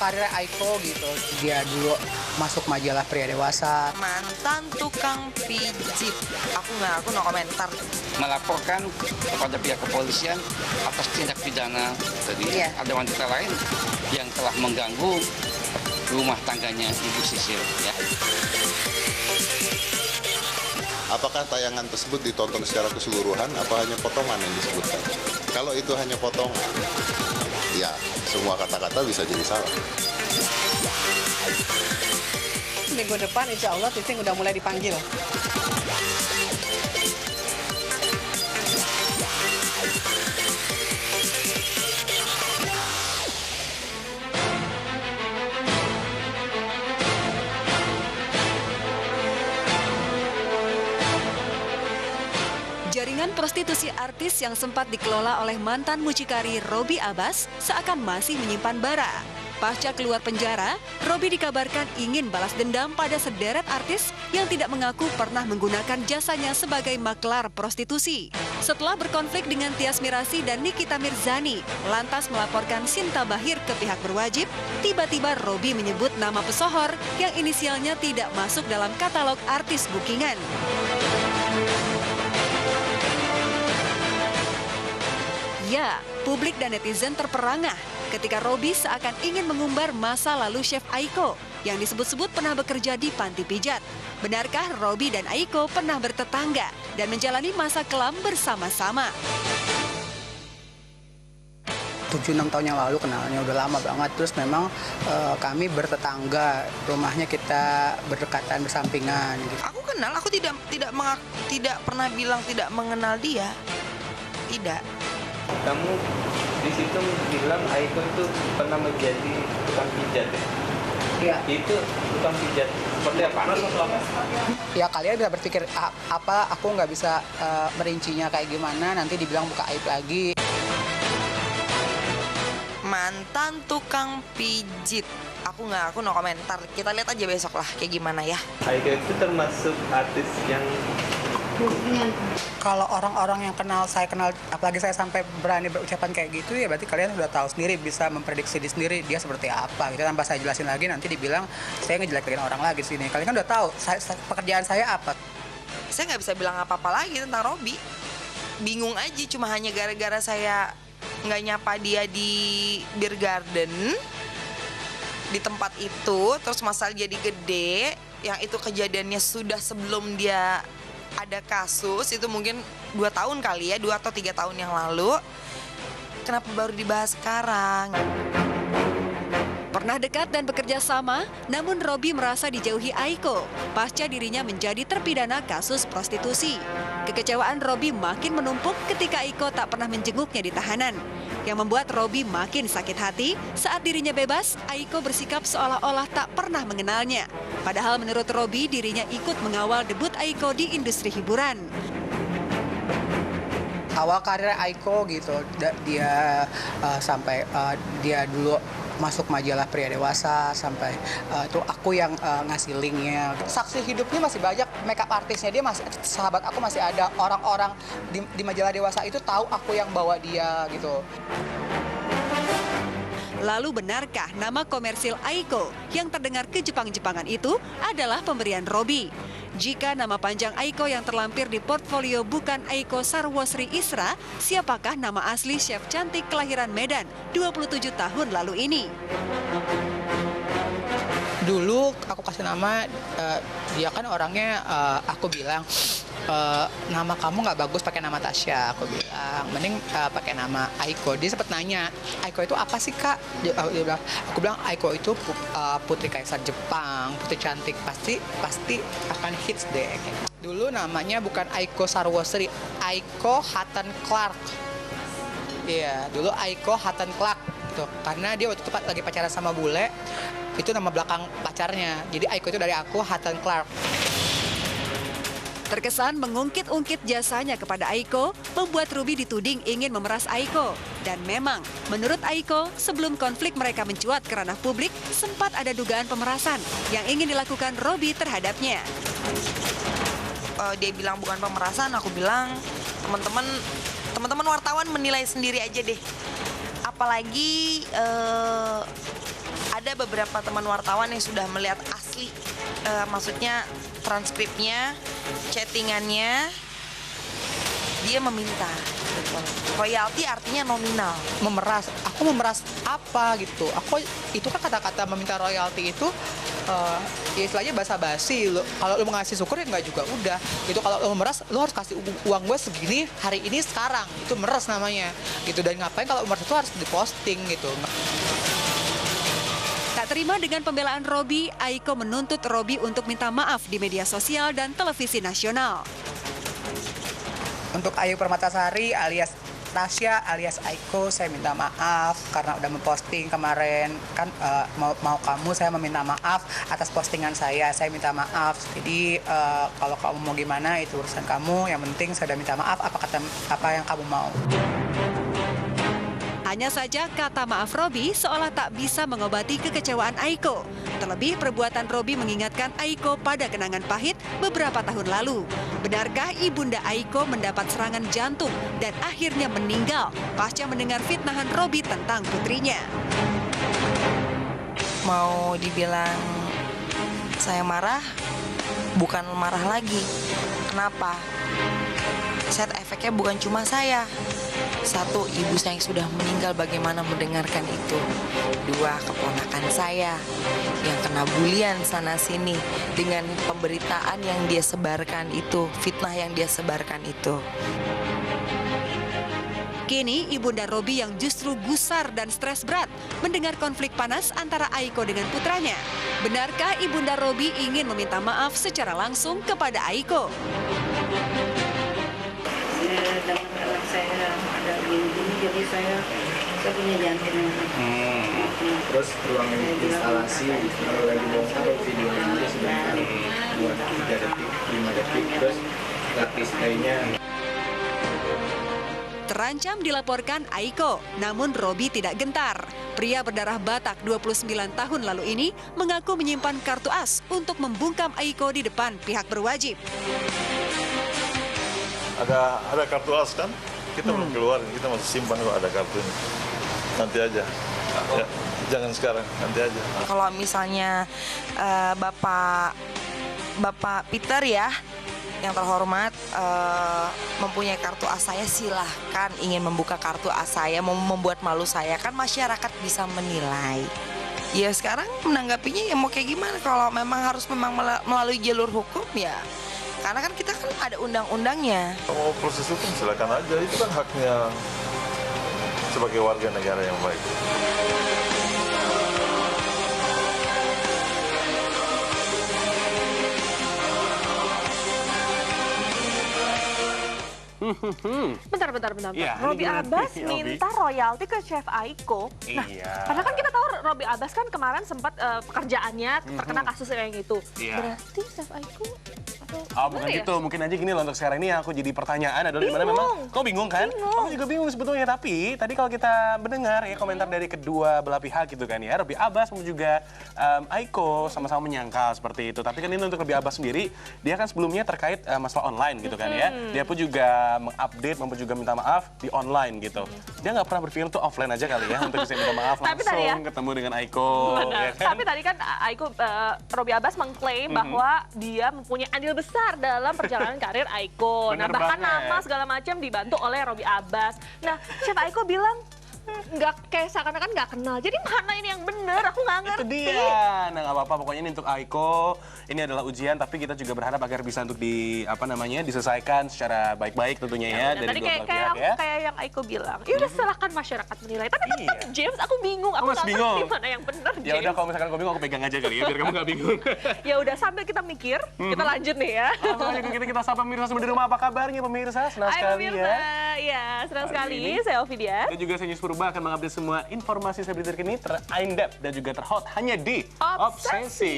karir Aiko gitu. Dia dulu masuk majalah pria dewasa. Mantan tukang pijit. Aku no komentar. Melaporkan kepada pihak kepolisian atas tindak pidana tadi. Ada wanita lain yang telah mengganggu rumah tangganya Ibu Sisil. Ya. Apakah tayangan tersebut ditonton secara keseluruhan, apa hanya potongan yang disebutkan? Kalau itu hanya potongan, ya semua kata-kata bisa jadi salah. Minggu depan insya Allah Titing udah mulai dipanggil. Jaringan prostitusi artis yang sempat dikelola oleh mantan mucikari Robby Abbas seakan masih menyimpan bara. Pasca keluar penjara, Robby dikabarkan ingin balas dendam pada sederet artis yang tidak mengaku pernah menggunakan jasanya sebagai maklar prostitusi. Setelah berkonflik dengan Tias Mirasih dan Nikita Mirzani, lantas melaporkan Sinta Bahir ke pihak berwajib, tiba-tiba Robby menyebut nama pesohor yang inisialnya tidak masuk dalam katalog artis bookingan. Ya, publik dan netizen terperangah ketika Robby seakan ingin mengumbar masa lalu Chef Aiko yang disebut-sebut pernah bekerja di panti pijat. Benarkah Robby dan Aiko pernah bertetangga dan menjalani masa kelam bersama-sama? 7-6 tahun yang lalu kenalnya udah lama banget. Terus memang kami bertetangga, rumahnya kita berdekatan bersampingan gitu. Aku kenal, aku tidak pernah bilang tidak mengenal dia. Tidak. Kamu di situ bilang Aiko itu pernah menjadi tukang pijat ya? Iya. Itu tukang pijat seperti apa? Ya kalian bisa berpikir apa aku nggak bisa merincinya kayak gimana, nanti dibilang buka aib lagi. Mantan tukang pijit. Aku no komentar. Kita lihat aja besok lah kayak gimana ya. Aiko itu termasuk artis yang Kalau orang-orang yang saya kenal, apalagi saya sampai berani berucapan kayak gitu, ya berarti kalian udah tahu sendiri, bisa memprediksi sendiri dia seperti apa gitu. Tanpa saya jelasin lagi nanti dibilang saya ngejelek-jelekin orang lagi sini. Kalian kan udah tahu pekerjaan saya apa. Saya nggak bisa bilang apa-apa lagi tentang Robby. Bingung aja, cuma hanya gara-gara saya nggak nyapa dia di Beer Garden, di tempat itu, terus masalah jadi gede, yang itu kejadiannya sudah sebelum dia ada kasus, itu mungkin 2 tahun kali ya, 2 atau 3 tahun yang lalu. Kenapa baru dibahas sekarang? Pernah dekat dan bekerja sama, namun Robby merasa dijauhi Aiko pasca dirinya menjadi terpidana kasus prostitusi. Kekecewaan Robby makin menumpuk ketika Aiko tak pernah menjenguknya di tahanan. Yang membuat Robby makin sakit hati saat dirinya bebas, Aiko bersikap seolah-olah tak pernah mengenalnya. Padahal menurut Robby, dirinya ikut mengawal debut Aiko di industri hiburan. Awal karir Aiko gitu, dia sampai dia dulu masuk majalah pria dewasa, sampai itu aku yang ngasih linknya. Saksi hidupnya masih banyak, makeup artisnya dia masih, sahabat aku masih ada, orang-orang di majalah dewasa itu tahu aku yang bawa dia gitu. Lalu benarkah nama komersil Aiko yang terdengar ke-Jepang-Jepangan itu adalah pemberian Robby? Jika nama panjang Aiko yang terlampir di portfolio bukan Aiko Sarwosri Isra, siapakah nama asli chef cantik kelahiran Medan 27 tahun lalu ini? Dulu aku kasih nama, dia kan orangnya, aku bilang, nama kamu nggak bagus pakai nama Tasya, aku bilang, mending pakai nama Aiko. Dia sempat nanya, Aiko itu apa sih kak? Aku bilang Aiko itu putri kaisar Jepang, putri cantik, pasti akan hits deh. Dulu namanya bukan Aiko Sarwosri, Aiko Hutton Clark. Iya, dulu Aiko Hutton Clark gitu. Karena dia waktu itu lagi pacaran sama bule, itu nama belakang pacarnya. Jadi Aiko itu dari aku, Hutton Clark. Terkesan mengungkit-ungkit jasanya kepada Aiko, membuat Robby dituding ingin memeras Aiko. Dan memang, menurut Aiko, sebelum konflik mereka mencuat ke ranah publik, sempat ada dugaan pemerasan yang ingin dilakukan Robby terhadapnya. Dia bilang bukan pemerasan, aku bilang teman-teman wartawan menilai sendiri aja deh. Apalagi ada beberapa teman wartawan yang sudah melihat asli, maksudnya transkripnya, chattingannya. Dia meminta, betul. Royalti artinya nominal. Memeras, aku memeras apa gitu? Aku itu kan kata-kata meminta royalti itu ya istilahnya basa-basi. Kalau lu mau ngasih syukur ya nggak juga udah. Itu kalau lu memeras, lu harus kasih uang gue segini hari ini sekarang. Itu meres namanya. Gitu, dan ngapain kalau meres itu harus diposting gitu. Tak terima dengan pembelaan Robby, Aiko menuntut Robby untuk minta maaf di media sosial dan televisi nasional. Untuk Ayu Permatasari alias Tasya alias Aiko, saya minta maaf karena udah memposting kemarin kan mau kamu, saya meminta maaf atas postingan saya minta maaf. Jadi kalau kamu mau gimana itu urusan kamu, yang penting saya udah minta maaf apa yang kamu mau. Hanya saja kata maaf Robby seolah tak bisa mengobati kekecewaan Aiko. Terlebih perbuatan Robby mengingatkan Aiko pada kenangan pahit beberapa tahun lalu. Benarkah ibunda Aiko mendapat serangan jantung dan akhirnya meninggal pasca mendengar fitnahan Robby tentang putrinya? Mau dibilang saya marah, bukan marah lagi. Kenapa? Set efeknya bukan cuma saya. Satu, ibu saya yang sudah meninggal bagaimana mendengarkan itu. Dua, keponakan saya yang kena bulian sana-sini dengan pemberitaan yang dia sebarkan itu, fitnah yang dia sebarkan itu. Kini ibunda Robby yang justru gusar dan stres berat mendengar konflik panas antara Aiko dengan putranya. Benarkah ibunda Robby ingin meminta maaf secara langsung kepada Aiko? Dengan anak saya ada gini-gini, jadi saya punya jantin. Terus ruang instalasi kalau lagi bongkar videonya aja sebentar buat 3 detik, 5 detik, terus lapis kayaknya. Terancam dilaporkan Aiko, namun Robby tidak gentar. Pria berdarah Batak 29 tahun lalu ini mengaku menyimpan kartu as untuk membungkam Aiko di depan pihak berwajib. Ada kartu as kan? Kita belum keluarin, kita masih simpan kok ada kartunya. Nanti aja. Ya, jangan sekarang, nanti aja. Kalau misalnya Bapak Peter ya, yang terhormat mempunyai kartu as saya, silahkan ingin membuka kartu as saya, mau membuat malu saya, kan masyarakat bisa menilai. Ya sekarang menanggapinya ya mau kayak gimana, kalau memang harus melalui jalur hukum ya. Karena kan kita kan ada undang-undangnya. Mau proses hukum silakan aja, itu kan haknya sebagai warga negara yang baik. Bentar. Ya, Robby Abbas minta royalti ke Chef Aiko. Nah, karena kan kita tahu Robby Abbas kan kemarin sempat pekerjaannya terkena kasus yang itu. Berarti Chef Aiko bukan gitu, mungkin aja gini loh, untuk sekarang ini aku jadi pertanyaan adalah dimana memang, kau bingung kan? Aku juga bingung sebetulnya, tapi tadi kalau kita mendengar ya komentar dari kedua belah pihak gitu kan ya, Robby Abbas maupun juga Aiko sama-sama menyangkal seperti itu. Tapi kan ini untuk Robby Abbas sendiri, dia kan sebelumnya terkait masalah online gitu kan ya, dia pun juga mengupdate maupun juga minta maaf di online gitu. Dia nggak pernah berpikir tuh offline aja kali ya untuk bisa minta maaf langsung ketemu dengan Aiko. Ya kan? Tapi tadi kan Aiko, Robby Abbas mengklaim bahwa dia mempunyai andil besar dalam perjalanan karir Aiko. Nah, bahkan nama segala macam dibantu oleh Robby Abbas. Nah, Chef Aiko bilang nggak, kayak seakan-akan nggak kenal. Jadi mana ini yang benar? Aku nggak ngerti. Itu dia. Nah, nggak apa-apa. Pokoknya ini untuk Aiko. Ini adalah ujian, tapi kita juga berharap agar bisa untuk diselesaikan secara baik-baik tentunya ya. Dari tadi dua belah pihak ya. Kayak yang Aiko bilang, ya udah silakan masyarakat menilai. Tapi tetap James, aku bingung. Aku nggak ngerti mana yang benar. Ya udah, kalau misalkan kau bingung, aku pegang aja kali ya, biar kamu nggak bingung. Ya udah, sambil kita mikir, kita lanjut nih ya. Kita sapa pemirsa semua di rumah. Apa kabarnya pemirsa? Senang sekali ya. Ya, senang sekali. Saya Ovidia. Dan juga saya News Purba akan mengupdate semua informasi selebriti terkini, ter-in-depth dan juga terhot hanya di Obsesi.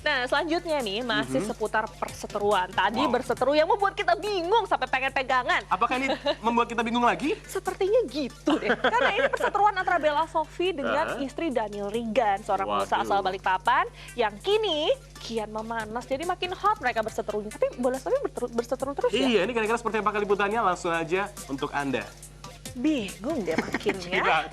Nah, selanjutnya nih masih seputar perseteruan. Tadi berseteru yang membuat kita bingung sampai pengen pegangan. Apakah ini membuat kita bingung lagi? Sepertinya gitu deh. Karena ini perseteruan antara Bella Sophie dengan istri Daniel Regan, seorang pengusaha asal Balikpapan yang kini kian memanas. Jadi makin hot mereka berseterunya. Tapi Bella Sophie berseteru terus ya? Iya, ini kira-kira seperti apa liputannya, langsung aja untuk Anda. Bingung deh makin ya.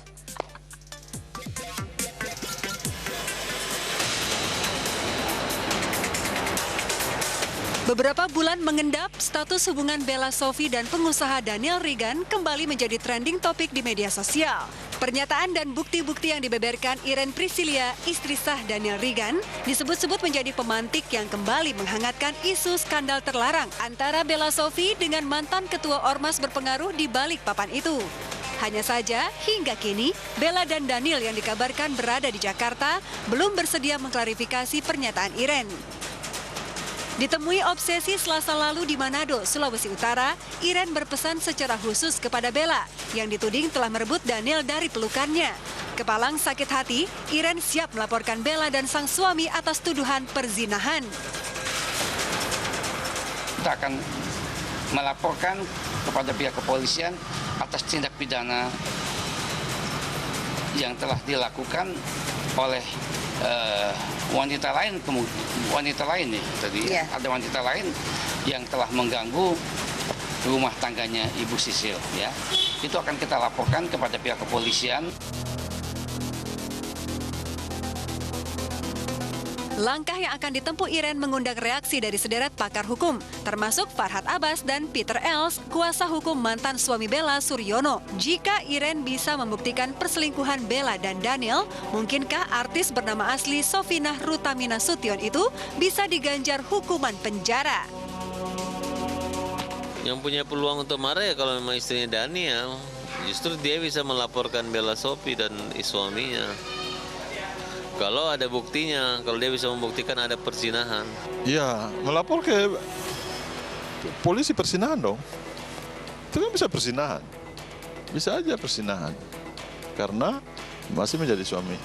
Beberapa bulan mengendap, status hubungan Bella Sophie dan pengusaha Daniel Regan kembali menjadi trending topik di media sosial. Pernyataan dan bukti-bukti yang dibeberkan Irene Priscilia, istri sah Daniel Regan, disebut-sebut menjadi pemantik yang kembali menghangatkan isu skandal terlarang antara Bella Sophie dengan mantan ketua ormas berpengaruh di balik papan itu. Hanya saja, hingga kini, Bella dan Daniel yang dikabarkan berada di Jakarta belum bersedia mengklarifikasi pernyataan Irene. Ditemui obsesi Selasa lalu di Manado, Sulawesi Utara, Irene berpesan secara khusus kepada Bella yang dituding telah merebut Daniel dari pelukannya. Kepalang sakit hati, Irene siap melaporkan Bella dan sang suami atas tuduhan perzinahan. Kita akan melaporkan kepada pihak kepolisian atas tindak pidana yang telah dilakukan oleh wanita lain nih tadi ada wanita lain yang telah mengganggu rumah tangganya Ibu Sisil ya. Itu akan kita laporkan kepada pihak kepolisian. Langkah yang akan ditempuh Irene mengundang reaksi dari sederet pakar hukum, termasuk Farhad Abbas dan Peter Els, kuasa hukum mantan suami Bella, Suryono. Jika Irene bisa membuktikan perselingkuhan Bella dan Daniel, mungkinkah artis bernama asli Sofinah Rutamina Sution itu bisa diganjar hukuman penjara? Yang punya peluang untuk marah ya kalau memang istrinya Daniel. Justru dia bisa melaporkan Bella Sophie dan suaminya. Kalau ada buktinya, kalau dia bisa membuktikan ada perzinahan. Ya, melapor ke polisi perzinahan dong. Itu kan bisa perzinahan. Bisa aja perzinahan. Karena masih menjadi suami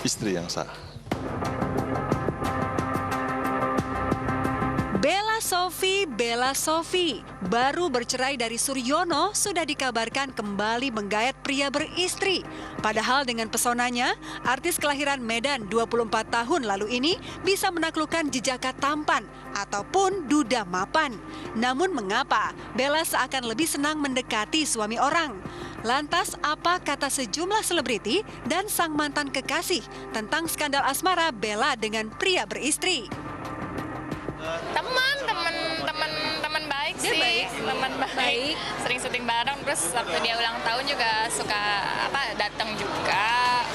istri yang sah. Bella Sophie baru bercerai dari Suryono sudah dikabarkan kembali menggayat pria beristri. Padahal dengan pesonanya, artis kelahiran Medan 24 tahun lalu ini bisa menaklukkan jejaka tampan ataupun duda mapan. Namun mengapa Bella seakan lebih senang mendekati suami orang? Lantas apa kata sejumlah selebriti dan sang mantan kekasih tentang skandal asmara Bella dengan pria beristri? Teman baik sih, teman baik, sering syuting bareng, terus waktu dia ulang tahun juga suka datang juga.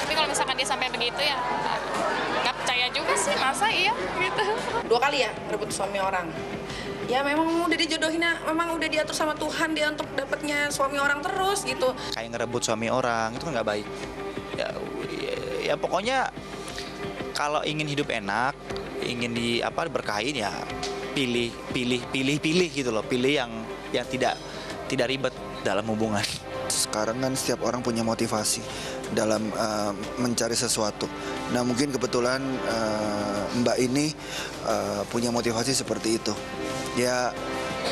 Tapi kalau misalkan dia sampai begitu ya nggak percaya juga sih, masa iya gitu. 2 kali ya rebut suami orang. Ya memang udah dijodohin, memang udah diatur sama Tuhan dia untuk dapatnya suami orang terus gitu. Kayak ngerebut suami orang itu kan nggak baik. Ya pokoknya kalau ingin hidup enak, ingin diberkahin ya pilih gitu loh, pilih yang tidak ribet dalam hubungan. Sekarang kan setiap orang punya motivasi dalam mencari sesuatu. Nah mungkin kebetulan Mbak ini punya motivasi seperti itu. Ya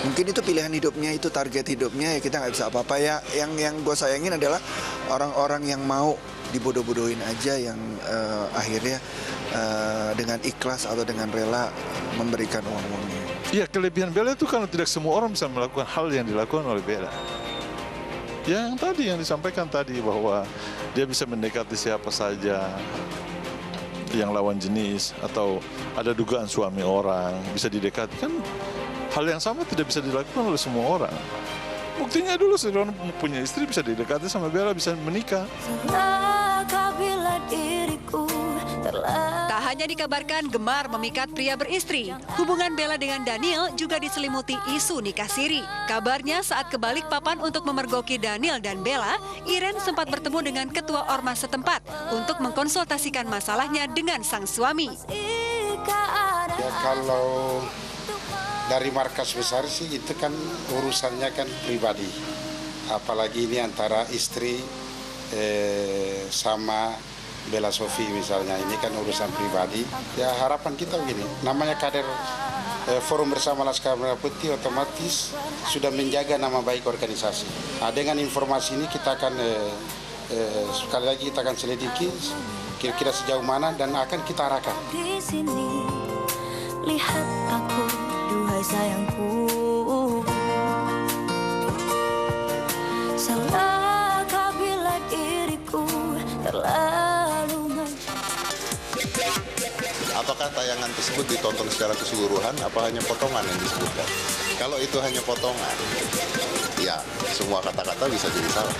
mungkin itu pilihan hidupnya, itu target hidupnya, ya kita nggak bisa apa-apa ya. Yang gue sayangin adalah orang-orang yang mau dibodoh-bodohin aja, yang akhirnya dengan ikhlas atau dengan rela memberikan uang-uangnya. Iya, kelebihan Bella itu karena tidak semua orang bisa melakukan hal yang dilakukan oleh Bella. Yang tadi yang disampaikan tadi bahwa dia bisa mendekati siapa saja yang lawan jenis atau ada dugaan suami orang bisa didekati, kan hal yang sama tidak bisa dilakukan oleh semua orang. Buktinya dulu seorang punya istri bisa didekati sama Bella, bisa menikah. Tak hanya dikabarkan gemar memikat pria beristri, hubungan Bella dengan Daniel juga diselimuti isu nikah siri. Kabarnya saat ke Balikpapan untuk memergoki Daniel dan Bella, Irene sempat bertemu dengan ketua ormas setempat untuk mengkonsultasikan masalahnya dengan sang suami. Ya kalau dari markas besar sih itu kan urusannya kan pribadi. Apalagi ini antara istri sama Bella Sophie misalnya, ini kan urusan pribadi. Ya harapan kita begini, namanya kader Forum Bersama Laskar Merah Putih otomatis sudah menjaga nama baik organisasi. Nah, dengan informasi ini kita akan sekali lagi kita akan selidiki kira-kira sejauh mana dan akan kita arahkan. Di sini lihat aku, duhai sayangku, salahkah bila diriku terlalu apakah tayangan tersebut ditonton secara keseluruhan, apa hanya potongan yang disebutkan? Kalau itu hanya potongan, ya semua kata-kata bisa jadi salah.